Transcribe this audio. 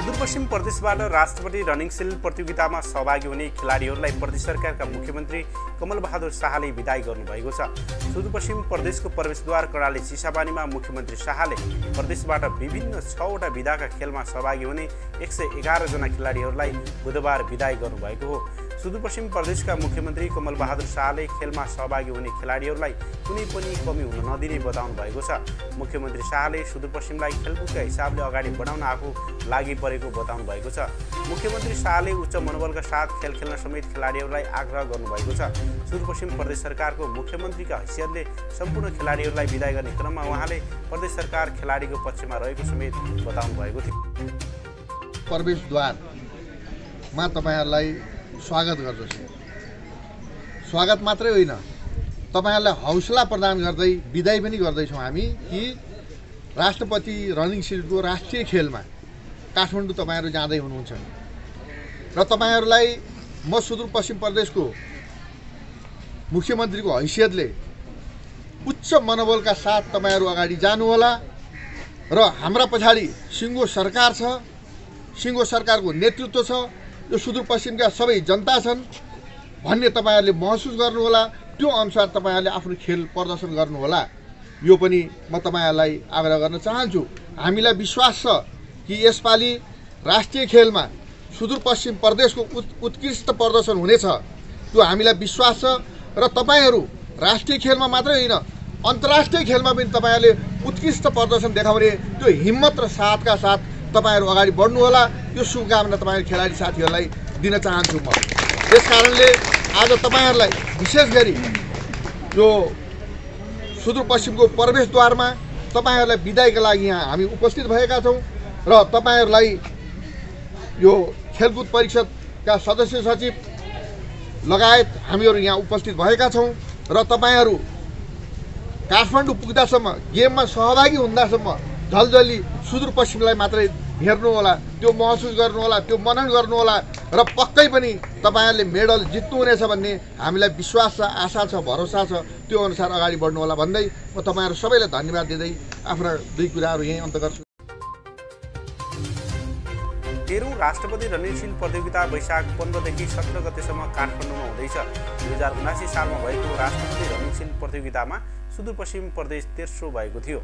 सुदूरपश्चिम प्रदेशबाट राष्ट्रपति रनिङ सिल प्रतियोगितामा सहभागी हुने खेलाडीहरूलाई प्रदेश सरकारका मुख्यमन्त्री कमल बहादुर शाहले बिदाई गर्नुभएको छ। सुदूरपश्चिम प्रदेशको प्रवेशद्वार कर्णाली चिसापानीमा मुख्यमन्त्री शाहले प्रदेशबाट विभिन्न 6वटा विधाका खेलमा सहभागी हुने 111 जना खेलाडीहरूलाई बुधबार बिदाई गर्नुभएको हो। सुदूरपश्चिम प्रदेशका मुख्यमन्त्री कमल बहादुर शाहले खेलमा सहभागी हुने खेलाडीहरूलाई कुनै पनि कमी हुन नदिने बताउनु भएको छ। मुख्यमन्त्री शाहले सुदूरपश्चिमलाई खेलकुदका हिसाबले अगाडि बढाउन आफू लागि परेको बताउनु भएको छ। मुख्यमन्त्री शाहले उच्च मनोबलका साथ खेल खेल्न समेत खेलाडीहरूलाई आग्रह गर्नुभएको छ। सुदूरपश्चिम प्रदेश सरकारको मुख्यमन्त्रीका हैसियतले सम्पूर्ण खेलाडीहरूलाई बिदाई गर्ने क्रममा उहाँले प्रदेश सरकार खेलाडीको पक्षमा रहेको समेत बताउनु भएको थियो। प्रवेशद्वारमा तपाईहरुलाई स्वागत गर्दछु। स्वागत मात्रै होइन, तपाईहरुलाई हौसला प्रदान गर्दै बिदाई पनि गर्दैछौँ हामी कि राष्ट्रपति रनिङ सिलको राष्ट्रिय खेलमा काठमाडौँ तपाईहरु जाँदै हुनुहुन्छ र तपाईहरुलाई म सुदूरपश्चिम प्रदेशको मुख्यमन्त्रीको हैसियतले उच्च मनोबलका साथ तपाईहरु अगाडि जानुहोला र हाम्रा पछाडि सिङ्गो सरकार छ, सिङ्गो सरकारको नेतृत्व छ, यो सुदूरपश्चिमका सबै जनता छन् भन्ने तपाईहरुले महसुस गर्नुहोला। त्यो अनुसार तपाईहरुले आफ्नो खेल प्रदर्शन गर्नुहोला, यो पनि म तपाईहरुलाई आग्रह गर्न चाहन्छु। हामीलाई विश्वास छ कि यसपालि राष्ट्रिय खेलमा सुदूरपश्चिम प्रदेशको उत्कृष्ट प्रदर्शन हुनेछ, त्यो हामीलाई विश्वास छ र तपाईहरु राष्ट्रिय खेलमा मात्रै होइन अन्तर्राष्ट्रिय खेलमा पनि तपाईहरुले उत्कृष्ट प्रदर्शन देखाउने त्यो हिम्मत र साथका साथ तपाईहरु अगाडि बढ्नुहोला, यो शुभकामना तपाईहरु खेलाडी साथीहरुलाई दिन चाहन्छु म। त्यसकारणले आज तपाईहरुलाई विशेष गरी यो सुदूरपश्चिमको प्रवेशद्वारमा तपाईहरुलाई बिदाईका लागि यहाँ हामी उपस्थित भएका छौँ र तपाईहरुलाई यो खेलकुद परिषदका सदस्य सचिव लगायत हामीहरू यहाँ उपस्थित भएका छौँ र तपाईहरु काठमाडौँ पुग्दासम्म गेममा सहभागी हुँदासम्म झलझली सुदूरपश्चिमलाई मात्रै हेर्नुहोला, त्यो महसुस गर्नुहोला, त्यो मनन गर्नुहोला र पक्कै पनि तपाईहरुले मेडल जित्नुहुनेछ भन्ने हामीलाई विश्वास छ, आशा छ, भरोसा छ। त्यो अनुसार अगाडि बढ्नुहोला भन्दै म तपाईहरु सबैलाई धन्यवाद दिँदै आफ्ना दुई कुराहरू यही अन्त गर्छु। 13औं राष्ट्रपति रनिङ सिल प्रतियोगिता वैशाख 15 देखि 17 गतेसम्म काठमाडौँमा हुँदैछ। 2079 सालमा भएको राष्ट्रपति रनिङ सिल प्रतियोगितामा सुदूरपश्चिम प्रदेश तेस्रो भएको थियो।